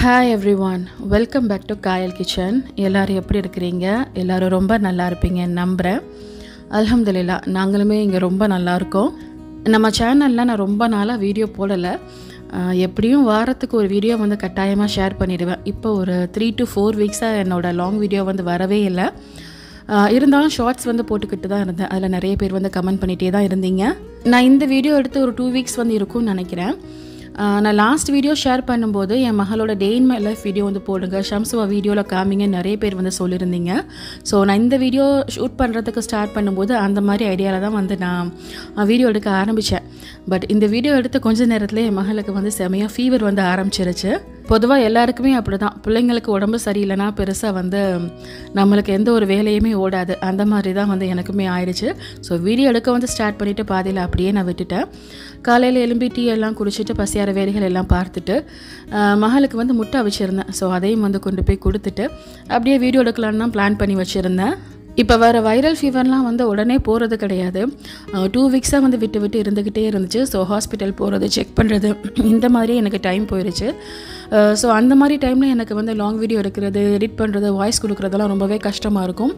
Hi everyone, welcome back to Kayal Kitchen. எல்லாரும் எப்படி இருக்கீங்க? எல்லாரும் ரொம்ப நல்லா இருப்பீங்கன்னு நம்புறேன். அல்ஹம்துலில்லாஹ் நாங்களுமே இங்க ரொம்ப நல்லா இருக்கோம். நம்ம சேனல்ல நான் ரொம்ப நாளா வீடியோ போடல. எப்படியும் வாரத்துக்கு ஒரு வீடியோ வந்து கட்டாயமா ஷேர் பண்ணிடுவேன். இப்போ ஒரு 3 to 4 வீக்ஸா என்னோட லாங் வீடியோ வந்து வரவே இல்லை. இருந்தாலும் ஷார்ட்ஸ் வந்து போட்டுக்கிட்டு தான் இருந்தேன். அதில் நிறைய பேர் வந்து கமெண்ட் பண்ணிகிட்டே தான் இருந்தீங்க. நான் இந்த வீடியோ எடுத்து ஒரு 2 வீக்ஸ் வந்து இருக்கும்னு நினைக்கிறேன். நான் லாஸ்ட் வீடியோ ஷேர் பண்ணும்போது என் மகளோட டே இன் மை லைஃப் வீடியோ வந்து போடுங்க, ஷம்சுவா வீடியோவில் காமிங்க நிறைய பேர் வந்து சொல்லியிருந்தீங்க. ஸோ நான் இந்த வீடியோ ஷூட் பண்ணுறதுக்கு ஸ்டார்ட் பண்ணும்போது அந்த மாதிரி ஐடியாவில் தான் வந்து நான் வீடியோ எடுக்க ஆரம்பித்தேன். பட் இந்த வீடியோ எடுத்த கொஞ்ச நேரத்தில் என் மகளுக்கு வந்து செமையாக ஃபீவர் வந்து ஆரம்பிச்சிருச்சு. பொதுவாக எல்லாருக்குமே அப்படி தான், பிள்ளைங்களுக்கு உடம்பு சரியில்லைனா பெருசாக வந்து நம்மளுக்கு எந்த ஒரு வேலையுமே ஓடாது. அந்த மாதிரி தான் வந்து எனக்குமே ஆயிடுச்சு. ஸோ வீடியோ எடுக்க வந்து ஸ்டார்ட் பண்ணிவிட்டு பாதியில் அப்படியே நான் விட்டுட்டேன். காலையில் எலும்பி டீ எல்லாம் குடிச்சிட்டு பசியார வேலைகள் எல்லாம் பார்த்துட்டு மகளுக்கு வந்து முட்டை வச்சுருந்தேன். ஸோ அதையும் வந்து கொண்டு போய் கொடுத்துட்டு அப்படியே வீடியோ எடுக்கலான்னு தான் பிளான் பண்ணி வச்சுருந்தேன். இப்போ வேறு வைரல் ஃபீவர்லாம் வந்து உடனே போகிறது கிடையாது. 2 வீக்ஸாக வந்து விட்டு இருந்துக்கிட்டே இருந்துச்சு. ஸோ ஹாஸ்பிட்டல் போகிறது, செக் பண்ணுறது, இந்த மாதிரி எனக்கு டைம் போயிடுச்சு. ஸோ அந்த மாதிரி டைமில் எனக்கு வந்து லாங் வீடியோ எடுக்கிறது, எடிட் பண்ணுறது, வாய்ஸ் கொடுக்குறதெல்லாம் ரொம்பவே கஷ்டமாக இருக்கும்.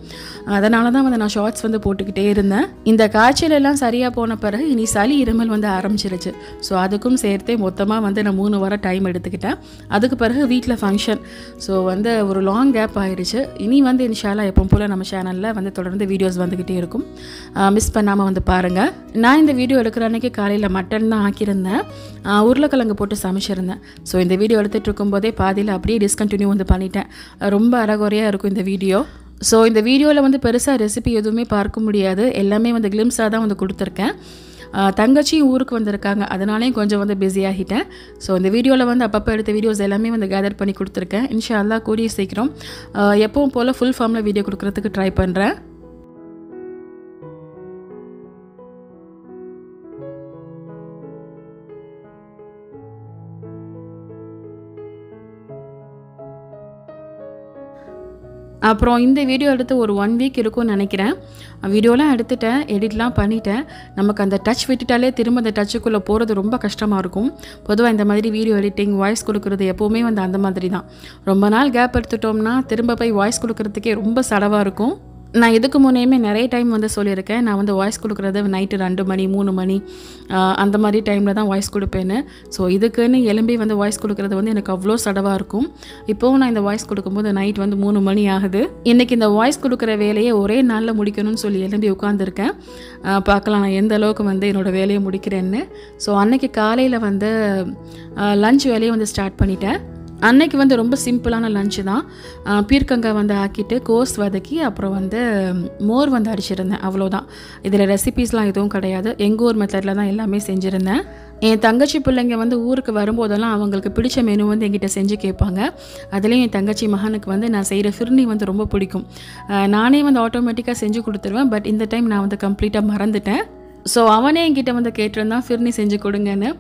அதனால தான் வந்து நான் ஷார்ட்ஸ் வந்து போட்டுக்கிட்டே இருந்தேன். இந்த காய்ச்சல் எல்லாம் சரியாக போன பிறகு இனி சளி இருமல் வந்து ஆரம்பிச்சிருச்சு. ஸோ அதுக்கும் சேர்த்தே மொத்தமாக வந்து நான் 3 வாரம் டைம் எடுத்துக்கிட்டேன். அதுக்கு பிறகு வீட்டில் ஃபங்க்ஷன். ஸோ வந்து ஒரு லாங் கேப் ஆகிடுச்சு. இனி வந்து இன்ஷால்லா எப்போ போல் நம்ம சேனலில் வந்து தொடர்ந்து வீடியோஸ் வந்துக்கிட்டே இருக்கும். மிஸ் பண்ணாமல் வந்து பாருங்கள். நான் இந்த வீடியோ எடுக்கிற அன்றைக்கி காலையில் மட்டன் தான் ஆக்கியிருந்தேன். உருளைக்கிழங்கு போட்டு சமைச்சிருந்தேன். ஸோ இந்த வீடியோ எடுத்துகிட்டு இருக்கும்போதே பாதியில் அப்படியே டிஸ்கண்டினியூ வந்து பண்ணிட்டேன். ரொம்ப அரைகுறையாக இருக்கும் இந்த வீடியோ. ஸோ இந்த வீடியோவில் வந்து பெருசாக ரெசிபி எதுவுமே பார்க்க முடியாது. எல்லாமே வந்து கிளிம்ஸாக தான் வந்து கொடுத்துருக்கேன். தங்கச்சியும் ஊருக்கு வந்திருக்காங்க, அதனாலேயும் கொஞ்சம் வந்து பிஸியாகிட்டேன். ஸோ இந்த வீடியோவில் வந்து அப்பப்போ எடுத்த வீடியோஸ் எல்லாமே வந்து கேதர் பண்ணி கொடுத்துருக்கேன். இன்ஷா அல்லாஹ் கூடிய சீக்கிரம் எப்பவும் போல் ஃபுல் ஃபார்மில் வீடியோ கொடுக்குறதுக்கு ட்ரை பண்ணுறேன். அப்புறம் இந்த வீடியோ எடுத்து ஒரு 1 வீக் இருக்கும்னு நினைக்கிறேன். வீடியோலாம் எடுத்துட்டேன், எடிட்லாம் பண்ணிட்டேன். நமக்கு அந்த டச் விட்டுட்டாலே திரும்ப அந்த டச்சுக்குள்ளே போகிறது ரொம்ப கஷ்டமாக இருக்கும். பொதுவாக இந்த மாதிரி வீடியோ எடிட்டிங், வாய்ஸ் கொடுக்குறது எப்போவுமே வந்து அந்த மாதிரி தான். ரொம்ப நாள் கேப் எடுத்துட்டோம்னா திரும்ப போய் வாய்ஸ் கொடுக்குறதுக்கே ரொம்ப சடவாக இருக்கும். நான் இதுக்கு முன்னேயுமே நிறைய டைம் வந்து சொல்லியிருக்கேன், நான் வந்து வாய்ஸ் கொடுக்குறது நைட்டு 2 மணி 3 மணி அந்த மாதிரி டைமில் தான் வாய்ஸ் கொடுப்பேன்னு. ஸோ இதுக்குன்னு எலும்பி வந்து வாய்ஸ் கொடுக்குறது வந்து எனக்கு அவ்வளோ சடவாக இருக்கும். இப்போவும் நான் இந்த வாய்ஸ் கொடுக்கும்போது நைட் வந்து 3 மணி ஆகுது. இன்றைக்கி இந்த வாய்ஸ் கொடுக்குற வேலையை ஒரே நாளில் முடிக்கணும்னு சொல்லி எலும்பி உட்காந்துருக்கேன். பார்க்கலாம் நான் எந்த அளவுக்கு வந்து என்னோடய வேலையை முடிக்கிறேன்னு. ஸோ அன்றைக்கி காலையில் வந்து லஞ்ச் வேலையை வந்து ஸ்டார்ட் பண்ணிட்டேன். அன்னைக்கு வந்து ரொம்ப சிம்பிளான லஞ்சு தான். பீர்க்கங்காய் வந்து ஆக்கிட்டு கோஸ் வதக்கி அப்புறம் வந்து மோர் வந்து அடிச்சிருந்தேன், அவ்வளோதான். இதில் ரெசிபீஸ்லாம் எதுவும் கிடையாது. எங்கள் ஊர் மெத்தடில் தான் எல்லாமே செஞ்சுருந்தேன். என் தங்கச்சி பிள்ளைங்க வந்து ஊருக்கு வரும்போதெல்லாம் அவங்களுக்கு பிடிச்ச மெனு வந்து என்கிட்ட செஞ்சு கேட்பாங்க. அதுலேயும் என் தங்கச்சி மகனுக்கு வந்து நான் செய்கிற ஃபிர்னி வந்து ரொம்ப பிடிக்கும். நானே வந்து ஆட்டோமேட்டிக்காக செஞ்சு கொடுத்துருவேன். பட் இந்த டைம் நான் வந்து கம்ப்ளீட்டாக மறந்துட்டேன். ஸோ அவனே என்கிட்ட வந்து கேட்டிருந்தான் ஃபிர்னி செஞ்சு கொடுங்கன்னு.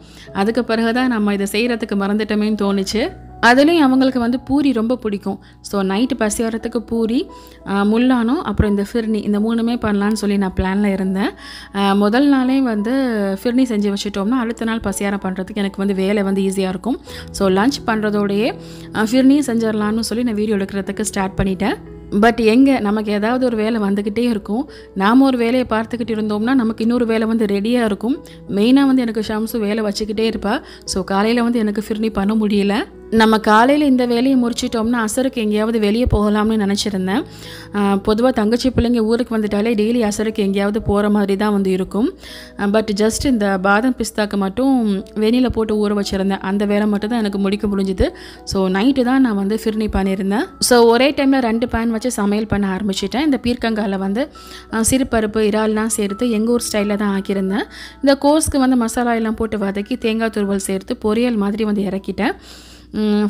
அதுக்கு பிறகு தான் நம்ம இதை செய்கிறதுக்கு மறந்துட்டோமேன்னு தோணுச்சு. அதுலேயும் அவங்களுக்கு வந்து பூரி ரொம்ப பிடிக்கும். ஸோ நைட்டு பசி வரத்துக்கு பூரி, முல்லானோ அப்புறம் இந்த ஃபிர்னி, இந்த 3மே பண்ணலான்னு சொல்லி நான் பிளானில் இருந்தேன். முதல் நாளே வந்து ஃபிர்னி செஞ்சு வச்சுட்டோம்னா அடுத்த நாள் பசியாரம் பண்ணுறதுக்கு எனக்கு வந்து வேலை வந்து ஈஸியாக இருக்கும். ஸோ லஞ்ச் பண்ணுறதோடையே ஃபிர்னியும் செஞ்சிடலான்னு சொல்லி நான் வீடியோ எடுக்கிறதுக்கு ஸ்டார்ட் பண்ணிட்டேன். பட் எங்கே நமக்கு ஏதாவது ஒரு வேலை வந்துக்கிட்டே இருக்கும். நாம் ஒரு வேலையை பார்த்துக்கிட்டு இருந்தோம்னா நமக்கு இன்னொரு வேலை வந்து ரெடியாக இருக்கும். மெயினாக வந்து எனக்கு ஷம்சு வேலை வச்சுக்கிட்டே இருப்பாள். ஸோ காலையில் வந்து எனக்கு ஃபிர்னி பண்ண முடியல. நம்ம காலையில் இந்த வேலையை முடிச்சிட்டோம்னா அசருக்கு எங்கேயாவது வெளியே போகலாம்னு நினச்சிருந்தேன். பொதுவாக தங்கச்சி பிள்ளைங்க ஊருக்கு வந்துட்டாலே டெய்லி அசருக்கு எங்கேயாவது போகிற மாதிரி தான் வந்து இருக்கும். பட் ஜஸ்ட் இந்த பாதாம் பிஸ்தாக்கு மட்டும் வெந்நில போட்டு ஊற வச்சுருந்தேன். அந்த வேலை மட்டும் தான் எனக்கு முடிக்க முடிஞ்சுது. ஸோ நைட்டு தான் நான் வந்து ஃபிர்னி பண்ணியிருந்தேன். ஸோ ஒரே டைமில் 2 பேன் வச்சு சமையல் பண்ண ஆரம்பிச்சிட்டேன். இந்த பீர்க்கங்காயில் வந்து சிறுபருப்பு, இறால்லாம் சேர்த்து எங்கள் ஊர் ஸ்டைலில் தான் ஆக்கியிருந்தேன். இந்த கோஸ்க்கு வந்து மசாலா எல்லாம் போட்டு வதக்கி தேங்காய் துருவல் சேர்த்து பொரியல் மாதிரி வந்து இறக்கிட்டேன்.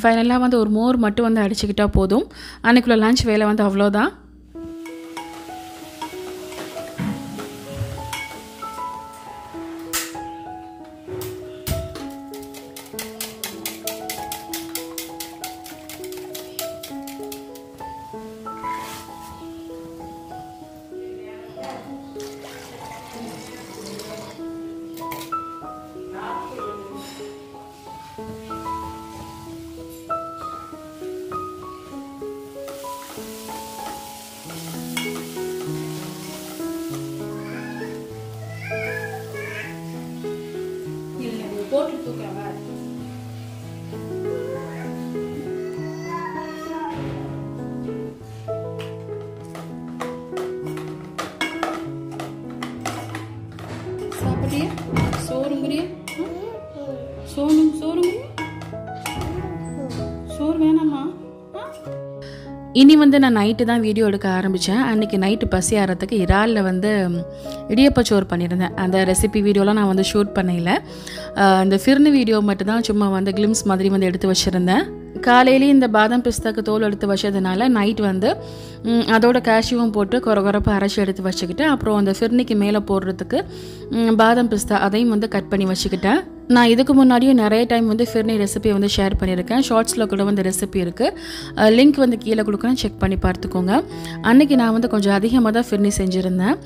ஃபைனலாக வந்து ஒரு மோர் மட்டும் வந்து அடிச்சுக்கிட்டால் போதும். அன்றைக்குள்ள லஞ்ச் வேலை வந்து அவ்வளோதான். சோறு வேணாமா? இனி வந்து நான் நைட்டு தான் வீடியோ எடுக்க ஆரம்பித்தேன். அன்றைக்கி நைட்டு பசி ஆகிறதுக்கு இறாலில் வந்து இடியப்பச்சோறு பண்ணியிருந்தேன். அந்த ரெசிபி வீடியோலாம் நான் வந்து ஷூட் பண்ணல. இந்த ஃபிர்னி வீடியோ மட்டும் தான் சும்மா வந்து கிளிம்ஸ் மாதிரி வந்து எடுத்து வச்சுருந்தேன். காலையிலேயே இந்த பாதாம் பிஸ்தாக்கு தோல் எடுத்து வச்சதுனால நைட் வந்து அதோட கேஷ்யூவும் போட்டு கொரகொரப்பு அரைச்சி எடுத்து வச்சுக்கிட்டு அப்புறம் அந்த ஃபிர்னிக்கு மேலே போடுறதுக்கு பாதாம் பிஸ்தா அதையும் வந்து கட் பண்ணி வச்சுக்கிட்டேன். நான் இதுக்கு முன்னாடியும் நிறைய டைம் வந்து ஃபிர்னி ரெசிபி வந்து ஷேர் பண்ணியிருக்கேன். ஷார்ட்ஸில் கூட வந்து ரெசிபி இருக்குது, லிங்க் வந்து கீழே கொடுக்குறேன், செக் பண்ணி பார்த்துக்கோங்க. அன்றைக்கி நான் வந்து கொஞ்சம் அதிகமாக தான் ஃபிர்னி செஞ்சுருந்தேன்.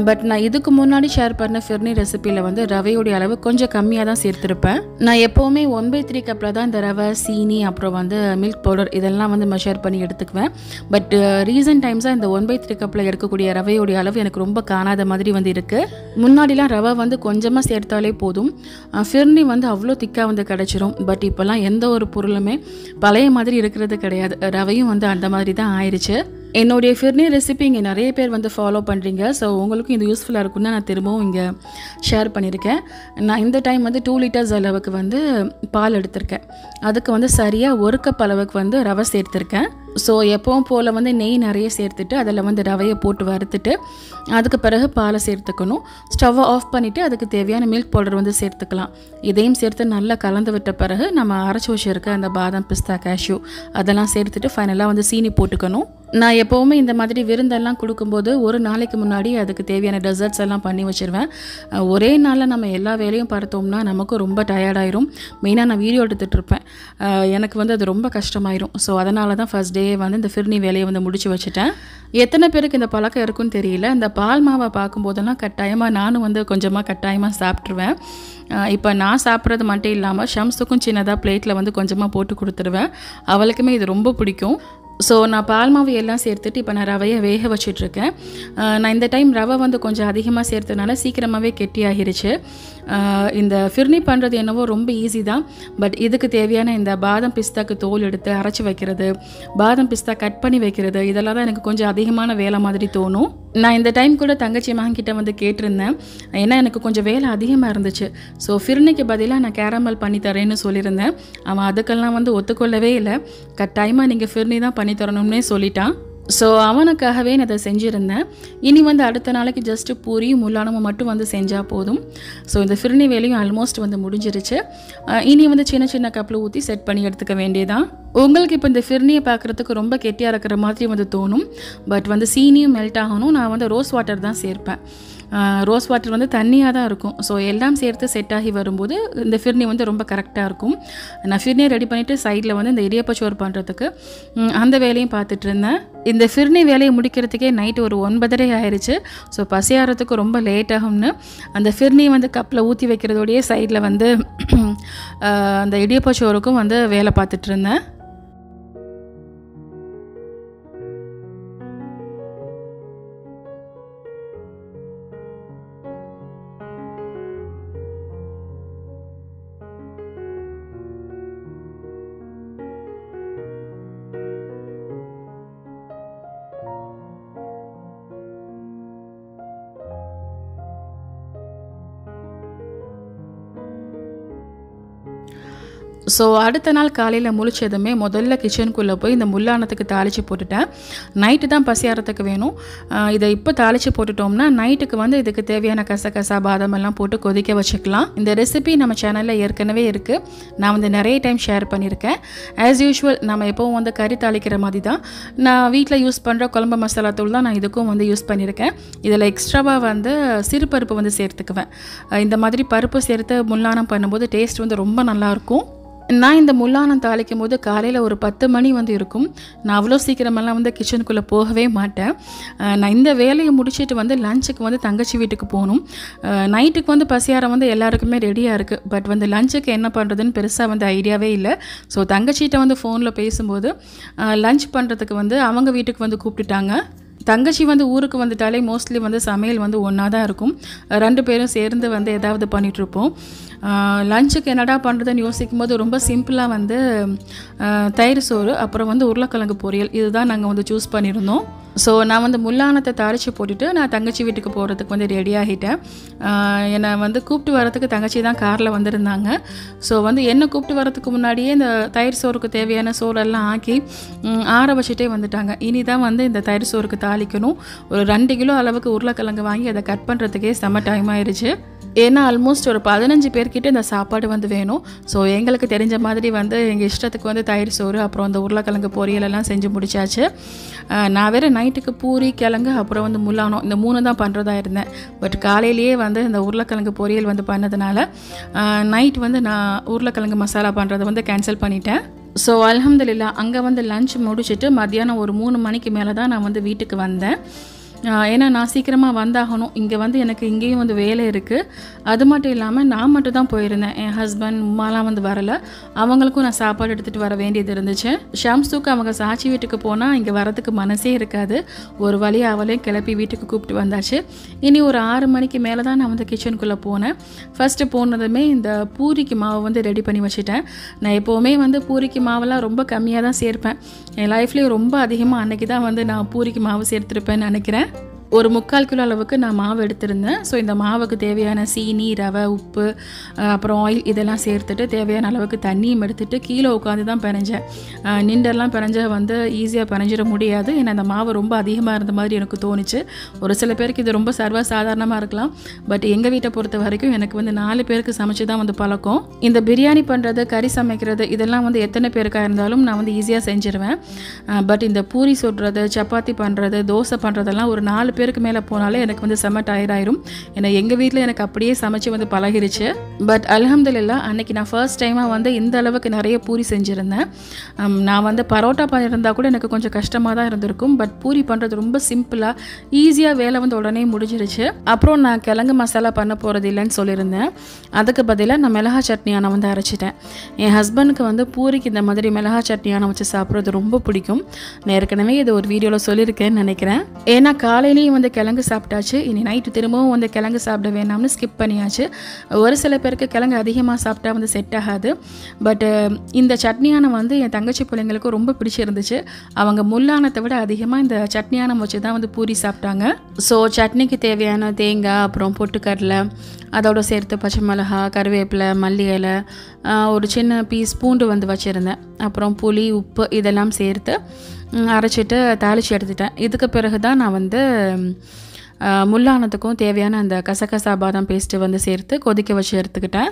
பட் நான் இதுக்கு முன்னாடி ஷேர் பண்ண ஃபிர்னி ரெசிப்பியில் வந்து ரவையோடைய அளவு கொஞ்சம் கம்மியாக தான் சேர்த்துருப்பேன். நான் எப்போவுமே 1/3 கப்பில் தான் இந்த ரவை, சீனி, அப்புறம் வந்து மில்க் பவுடர் இதெல்லாம் வந்து மெஷர் பண்ணி எடுத்துக்குவேன். பட் ரீசன்ட் டைம்ஸாக இந்த 1/3 கப்பில் எடுக்கக்கூடிய ரவையோடைய அளவு எனக்கு ரொம்ப காணாத மாதிரி வந்து இருக்குது. முன்னாடிலாம் ரவை வந்து கொஞ்சமாக சேர்த்தாலே போதும், ஃபிர்னி வந்து அவ்வளோ திக்காக வந்து கிடச்சிரும். பட் இப்போல்லாம் எந்த ஒரு பொருளுமே பழைய மாதிரி இருக்கிறது கிடையாது. ரவையும் வந்து அந்த மாதிரி தான் ஆயிடுச்சு. என்னுடைய ஃபிர்னி ரெசிபி இங்கே நிறைய பேர் வந்து ஃபாலோ பண்ணுறீங்க. ஸோ உங்களுக்கும் இது யூஸ்ஃபுல்லாக இருக்குன்னு நான் திரும்பவும் இங்கே ஷேர் பண்ணியிருக்கேன். நான் இந்த டைம் வந்து 2 லிட்டர்ஸ் அளவுக்கு வந்து பால் எடுத்திருக்கேன். அதுக்கு வந்து சரியாக 1 கப் அளவுக்கு வந்து ரவை சேர்த்துருக்கேன். ஸோ எப்பவும் போல் வந்து நெய் நிறைய சேர்த்துட்டு அதில் வந்து ரவையை போட்டு வறுத்துட்டு அதுக்கு பிறகு பாலை சேர்த்துக்கணும். ஸ்டவ்வை ஆஃப் பண்ணிவிட்டு அதுக்கு தேவையான மில்க் பவுடர் வந்து சேர்த்துக்கலாம். இதையும் சேர்த்து நல்லா கலந்து விட்ட பிறகு நம்ம அரைச்சி வச்சுருக்க அந்த பாதாம், பிஸ்தா, கேஷ்யூ அதெல்லாம் சேர்த்துட்டு ஃபைனலாக வந்து சீனி போட்டுக்கணும். நான் எப்போவுமே இந்த மாதிரி விருந்தெல்லாம் கொடுக்கும்போது ஒரு நாளைக்கு முன்னாடி அதுக்கு தேவையான டெசர்ட்ஸ் எல்லாம் பண்ணி வச்சுருவேன். ஒரே நாளில் நம்ம எல்லா வேலையும் பார்த்தோம்னா நமக்கும் ரொம்ப டயர்டாயிரும். மெயினாக நான் வீடியோ எடுத்துகிட்ருப்பேன், எனக்கு வந்து அது ரொம்ப கஷ்டமாயிரும். ஸோ அதனால தான் ஃபஸ்ட் டே வந்து இந்த ஃபிர்னி வேலையை வந்து முடிச்சு வச்சுட்டேன். எத்தனை பேருக்கு இந்த பழக்கம் இருக்குன்னு தெரியல. இந்த பால் மாவை பார்க்கும்போதெல்லாம் கட்டாயமாக நானும் வந்து கொஞ்சமாக கட்டாயமாக சாப்பிட்ருவேன். இப்போ நான் சாப்பிட்றது மட்டும் இல்லாமல் ஷம்ஸுக்கும் சின்னதாக பிளேட்டில் வந்து கொஞ்சமாக போட்டு கொடுத்துருவேன். அவளுக்குமே இது ரொம்ப பிடிக்கும். ஸோ நான் பால் மாவு எல்லாம் சேர்த்துட்டு இப்போ நான் ரவையை வேக வச்சிட்ருக்கேன். நான் இந்த டைம் ரவை வந்து கொஞ்சம் அதிகமாக சேர்த்ததுனால சீக்கிரமாகவே கெட்டியாகிருச்சு. இந்த ஃபிர்னி பண்ணுறது என்னவோ ரொம்ப ஈஸி தான். பட் இதுக்கு தேவையான இந்த பாதாம் பிஸ்தாக்கு தோல் எடுத்து அரைச்சி வைக்கிறது, பாதாம் பிஸ்தா கட் பண்ணி வைக்கிறது, இதெல்லாம் தான் எனக்கு கொஞ்சம் அதிகமான வேலை மாதிரி தோணும். நான் இந்த டைம் கூட தங்கச்சி மகன்கிட்ட வந்து கேட்டிருந்தேன், ஏன்னா எனக்கு கொஞ்சம் வேலை அதிகமாக இருந்துச்சு. ஸோ ஃபிர்னிக்கு பதிலாக நான் கேரமல் பண்ணி தரேன்னு சொல்லியிருந்தேன். அவன் அதுக்கெல்லாம் வந்து ஒத்துக்கொள்ளவே இல்லை. கட்டாயமாக நீங்கள் ஃபிர்னி தான் பண்ணி தரணும்னே சொல்லிட்டான். ஸோ அவனுக்காகவே நான் அதை செஞ்சுருந்தேன். இனி வந்து அடுத்த நாளைக்கு ஜஸ்ட்டு பூரியும் முல்லானமும் மட்டும் வந்து செஞ்சால் போதும். ஸோ இந்த ஃபிர்னி வேலையும் ஆல்மோஸ்ட் வந்து முடிஞ்சிருச்சு. இனி வந்து சின்ன சின்ன கப்பில் ஊற்றி செட் பண்ணி எடுத்துக்க வேண்டியதான். உங்களுக்கு இப்போ இந்த ஃபிர்னியை பார்க்குறதுக்கு ரொம்ப கெட்டியாக இருக்கிற மாதிரி வந்து தோணும். பட் வந்து சீனியும் மெல்ட் ஆகணும். நான் வந்து ரோஸ் வாட்டர் தான் சேர்ப்பேன். ரோஸ் வாட்டர் வந்து தண்ணியாக தான் இருக்கும். ஸோ எல்லாம் சேர்த்து செட் ஆகி வரும்போது இந்த ஃபிர்னி வந்து ரொம்ப கரெக்டாக இருக்கும். நான் ஃபிர்னியை ரெடி பண்ணிவிட்டு சைடில் வந்து இந்த இடியப்பச்சோறு பண்ணுறதுக்கு அந்த வேலையும் பார்த்துட்டு இருந்தேன். இந்த ஃபிர்னி வேலையை முடிக்கிறதுக்கே நைட்டு ஒரு 9:30 ஆயிடுச்சு. ஸோ பசியாகிறதுக்கு ரொம்ப லேட் ஆகும்னு அந்த ஃபிர்னி வந்து கப்பில் ஊற்றி வைக்கிறதோடையே சைடில் வந்து அந்த இடியப்பச்சோறுக்கும் வந்து வேலை பார்த்துட்டு இருந்தேன். ஸோ அடுத்த நாள் காலையில் முழிச்சதுமே முதல்ல கிச்சனுக்குள்ளே போய் இந்த முல்லானத்துக்கு தாளித்து போட்டுட்டேன். நைட்டு தான் பசியாரத்துக்கு வேணும். இதை இப்போ தாளித்து போட்டுட்டோம்னா நைட்டுக்கு வந்து இதுக்கு தேவையான கசகசா, பாதாம் எல்லாம் போட்டு கொதிக்க வச்சுக்கலாம். இந்த ரெசிபி நம்ம சேனலில் ஏற்கனவே இருக்குது. நான் வந்து நிறைய டைம் ஷேர் பண்ணியிருக்கேன். ஆஸ் யூஷுவல் நம்ம எப்போவும் வந்து கறி தாளிக்கிற மாதிரி தான் நான் வீட்டில் யூஸ் பண்ணுற குழம்பு மசாலா தூள் தான் நான் இதுக்கும் வந்து யூஸ் பண்ணியிருக்கேன். இதில் எக்ஸ்ட்ராவாக வந்து சிறுபருப்பு வந்து சேர்த்துக்குவேன். இந்த மாதிரி பருப்பு சேர்த்து முல்லானம் பண்ணும்போது டேஸ்ட் வந்து ரொம்ப நல்லாயிருக்கும். நான் இந்த முல்லானம் தாளிக்கும் போது காலையில் ஒரு 10 மணி வந்து இருக்கும். நான் அவ்வளோ சீக்கிரமெல்லாம் வந்து கிச்சனுக்குள்ளே போகவே மாட்டேன். நான் இந்த வேலையை முடிச்சுட்டு வந்து லஞ்சுக்கு வந்து தங்கச்சி வீட்டுக்கு போகணும். நைட்டுக்கு வந்து பசியாரம் வந்து எல்லாருக்குமே ரெடியாக இருக்குது. பட் வந்து லஞ்சுக்கு என்ன பண்ணுறதுன்னு பெருசாக வந்து ஐடியாவே இல்லை. ஸோ தங்கச்சிகிட்ட வந்து ஃபோனில் பேசும்போது லஞ்ச் பண்ணுறதுக்கு வந்து அவங்க வீட்டுக்கு வந்து கூப்பிட்டுட்டாங்க. தங்கச்சி வந்து ஊருக்கு வந்துட்டாலே மோஸ்ட்லி வந்து சமையல் வந்து ஒன்றா தான் இருக்கும். 2 பேரும் சேர்ந்து வந்து ஏதாவது பண்ணிகிட்ருப்போம். லஞ்சுக்கு என்னடா பண்ணுறதுன்னு யோசிக்கும் போது ரொம்ப சிம்பிளாக வந்து தயிர் சோறு அப்புறம் வந்து உருளைக்கிழங்கு பொரியல் இதுதான் நாங்கள் வந்து சூஸ் பண்ணியிருந்தோம். ஸோ நான் வந்து முல்லானத்தை தாளித்து போட்டுட்டு நான் தங்கச்சி வீட்டுக்கு போகிறதுக்கு வந்து ரெடி ஆகிட்டேன். என்னை வந்து கூப்பிட்டு வரதுக்கு தங்கச்சி தான் காரில் வந்திருந்தாங்க. ஸோ வந்து என்னை கூப்பிட்டு வரதுக்கு முன்னாடியே இந்த தயிர் சோறுக்கு தேவையான சோறெல்லாம் ஆக்கி ஆற வச்சுட்டே வந்துட்டாங்க. இனி தான் வந்து இந்த தயிர் சோறுக்கு தாளிக்கணும். ஒரு 2 கிலோ அளவுக்கு உருளைக்கிழங்கு வாங்கி அதை கட் பண்ணுறதுக்கே செம்ம டைம் ஆயிடுச்சு. ஏன்னா ஆல்மோஸ்ட் ஒரு 15 பேர்கிட்ட இந்த சாப்பாடு வந்து வேணும். ஸோ எங்களுக்கு தெரிஞ்ச மாதிரி வந்து எங்கள் இஷ்டத்துக்கு வந்து தயிர் சோறு அப்புறம் அந்த உருளைக்கிழங்கு பொரியலெல்லாம் செஞ்சு முடிச்சாச்சு. நான் வேறு நைட்டுக்கு பூரி கிழங்கு அப்புறம் வந்து முல்லானம் இந்த 3 தான் பண்ணுறதா இருந்தேன். பட் காலையிலேயே வந்து இந்த உருளைக்கிழங்கு பொரியல் வந்து பண்ணதுனால நைட் வந்து நான் உருளைக்கிழங்கு மசாலா பண்ணுறதை வந்து கேன்சல் பண்ணிட்டேன். ஸோ அல்ஹம்துலில்லாஹ் அங்கே வந்து லஞ்ச் முடிச்சுட்டு மத்தியானம் ஒரு 3 மணிக்கு மேலே தான் நான் வந்து வீட்டுக்கு வந்தேன். ஏன்னா நான் சீக்கிரமாக வந்தாகணும். இங்கே வந்து எனக்கு இங்கேயும் வந்து வேலை இருக்குது. அது மட்டும் இல்லாமல் நான் மட்டும் தான் போயிருந்தேன். என் ஹஸ்பண்ட் உமாலாம் வந்து வரலை. அவங்களுக்கும் நான் சாப்பாடு எடுத்துகிட்டு வர வேண்டியது இருந்துச்சு. ஷம்ஸுக்கு அவங்க சாட்சி வீட்டுக்கு போனால் இங்கே வரதுக்கு மனசே இருக்காது. ஒரு வழியாக அவளையும் கிளப்பி வீட்டுக்கு கூப்பிட்டு வந்தாச்சு. இனி ஒரு 6 மணிக்கு மேலே தான் நான் வந்து கிச்சனுக்குள்ளே போனேன். ஃபஸ்ட்டு போனதுமே இந்த பூரிக்கு மாவு வந்து ரெடி பண்ணி வச்சுட்டேன். நான் எப்போவுமே வந்து பூரிக்கு மாவெல்லாம் ரொம்ப கம்மியாக தான் சேர்ப்பேன். என் லைஃப்லேயும் ரொம்ப அதிகமாக அன்றைக்கி தான் வந்து நான் பூரிக்கு மாவு சேர்த்துருப்பேன்னு நினைக்கிறேன். ஒரு 3/4 கிலோ அளவுக்கு நான் மாவு எடுத்திருந்தேன். ஸோ இந்த மாவுக்கு தேவையான சீனி, ரவை, உப்பு அப்புறம் ஆயில் இதெல்லாம் சேர்த்துட்டு தேவையான அளவுக்கு தண்ணியும் எடுத்துகிட்டு கீழே உட்காந்து தான் பிணைஞ்சேன். நிண்டெல்லாம் பிணைஞ்ச வந்து ஈஸியாக பிணைஞ்சிட முடியாது. ஏன்னா அந்த மாவு ரொம்ப அதிகமாக இருந்த மாதிரி எனக்கு தோணுச்சு. ஒரு சில பேருக்கு இது ரொம்ப சர்வசாதாரணமாக இருக்கலாம். பட் எங்கள் வீட்டை பொறுத்த வரைக்கும் எனக்கு வந்து 4 பேருக்கு சமைச்சு தான் வந்து பழக்கம். இந்த பிரியாணி பண்ணுறது, கறி சமைக்கிறது இதெல்லாம் வந்து எத்தனை பேருக்காக இருந்தாலும் நான் வந்து ஈஸியாக செஞ்சுருவேன். பட் இந்த பூரி சுடுறது, சப்பாத்தி பண்ணுறது, தோசை பண்ணுறதெல்லாம் ஒரு 4 பேருக்கு மேலே போனாலே எனக்கு வந்து செம்ம டயர்ட் ஆயிரும். ஏன்னா எங்கள் வீட்டில் எனக்கு அப்படியே சமைச்சு வந்து பழகிருச்சு. பட் அல்ஹம்துலில்லாஹ் அன்னைக்கு நான் ஃபர்ஸ்ட் டைமாக வந்து இந்த அளவுக்கு நிறைய பூரி செஞ்சுருந்தேன். நான் வந்து பரோட்டா பண்ணியிருந்தால் கூட எனக்கு கொஞ்சம் கஷ்டமாக தான் இருந்திருக்கும். பட் பூரி பண்ணுறது ரொம்ப சிம்பிளாக ஈஸியாக வேலை வந்து உடனே முடிஞ்சிருச்சு. அப்புறம் நான் கிழங்கு மசாலா பண்ண போகிறது இல்லைன்னு சொல்லியிருந்தேன். அதுக்கு பதிலாக நான் மிளகா சட்னி ஆனால் வந்து அரைச்சிட்டேன். என் ஹஸ்பண்டுக்கு வந்து பூரிக்கு இந்த மாதிரி மிளகா சட்னி ஆனால் வச்சு சாப்பிட்றது ரொம்ப பிடிக்கும். நான் ஏற்கனவே இது ஒரு வீடியோவில் சொல்லியிருக்கேன்னு நினைக்கிறேன். ஏன்னா காலையிலேயும் வந்து கிழங்கு சாப்பிட்டாச்சு. இனி நைட்டு திரும்பவும் வந்து கிழங்கு சாப்பிட வேணாம்னு ஸ்கிப் பண்ணியாச்சு. ஒரு சில பேருக்கு கிழங்கு அதிகமாக சாப்பிட்டா வந்து செட் ஆகாது. பட் இந்த சட்னியானம் வந்து என் தங்கச்சி பிள்ளைங்களுக்கு ரொம்ப பிடிச்சிருந்துச்சு. அவங்க முல்லானத்தை விட அதிகமாக இந்த சட்னியானம் வச்சு தான் வந்து பூரி சாப்பிட்டாங்க. ஸோ சட்னிக்கு தேவையான தேங்காய் அப்புறம் பொட்டுக்கடலை அதோடு சேர்த்து பச்சை மிளகா, கருவேப்பிலை, மல்லி இலை, ஒரு சின்ன பீஸ் பூண்டு வந்து வச்சுருந்தேன். அப்புறம் புளி, உப்பு இதெல்லாம் சேர்த்து அரைச்சிட்டு தாளித்து எடுத்துட்டேன். இதுக்கு பிறகு தான் நான் வந்து முல்லானத்துக்கும் தேவையான அந்த கசகசா பாதாம் பேஸ்ட்டு வந்து சேர்த்து கொதிக்க வச்சு எடுத்துக்கிட்டேன்.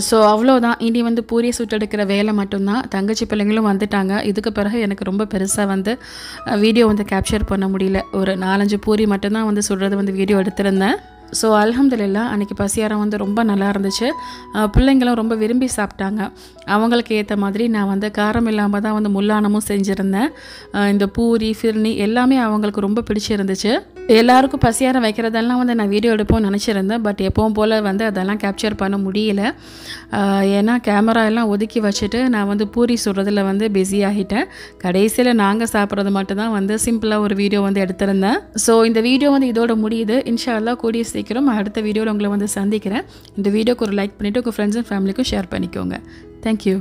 ஸோ அவ்வளோதான். இனி வந்து பூரி சுட்டெடுக்கிற வேலை மட்டும்தான். தங்கச்சி பிள்ளைங்களும் வந்துட்டாங்க. இதுக்கு பிறகு எனக்கு ரொம்ப பெருசாக வந்து வீடியோ வந்து கேப்சர் பண்ண முடியல. ஒரு 4-5 பூரி மட்டும்தான் வந்து சுடுறது வந்து வீடியோ எடுத்திருந்தேன். ஸோ அல்ஹம்துலில்லாஹ் அன்றைக்கி பசியாரம் வந்து ரொம்ப நல்லா இருந்துச்சு. பிள்ளைங்களும் ரொம்ப விரும்பி சாப்பிட்டாங்க. அவங்களுக்கு ஏற்ற மாதிரி நான் வந்து காரம் இல்லாமல் தான் வந்து முல்லானமும் செஞ்சுருந்தேன். இந்த பூரி, ஃபிர்னி எல்லாமே அவங்களுக்கு ரொம்ப பிடிச்சிருந்துச்சு. எல்லாருக்கும் பசியார வைக்கிறதெல்லாம் வந்து நான் வீடியோ எடுப்போம்னு நினச்சிருந்தேன். பட் எப்பவும் போல் வந்து அதெல்லாம் கேப்சர் பண்ண முடியல. ஏன்னா கேமரா எல்லாம் ஒதுக்கி வச்சுட்டு நான் வந்து பூரி சுடுறதுல வந்து பிஸி ஆகிட்டேன். கடைசியில் நாங்கள் சாப்பிட்றது மட்டும்தான் வந்து சிம்பிளாக ஒரு வீடியோ வந்து எடுத்திருந்தேன். ஸோ இந்த வீடியோ வந்து இதோட முடியுது. இன்ஷா அல்லாஹ் கூடிய சீக்கிரம் அடுத்த வீடியோவில் உங்களை வந்து சந்திக்கிறேன். இந்த வீடியோக்கு ஒரு லைக் பண்ணிவிட்டு உங்கள் ஃப்ரெண்ட்ஸ் அண்ட் ஃபேமிலிக்கும் ஷேர் பண்ணிக்கோங்க. தேங்க்யூ.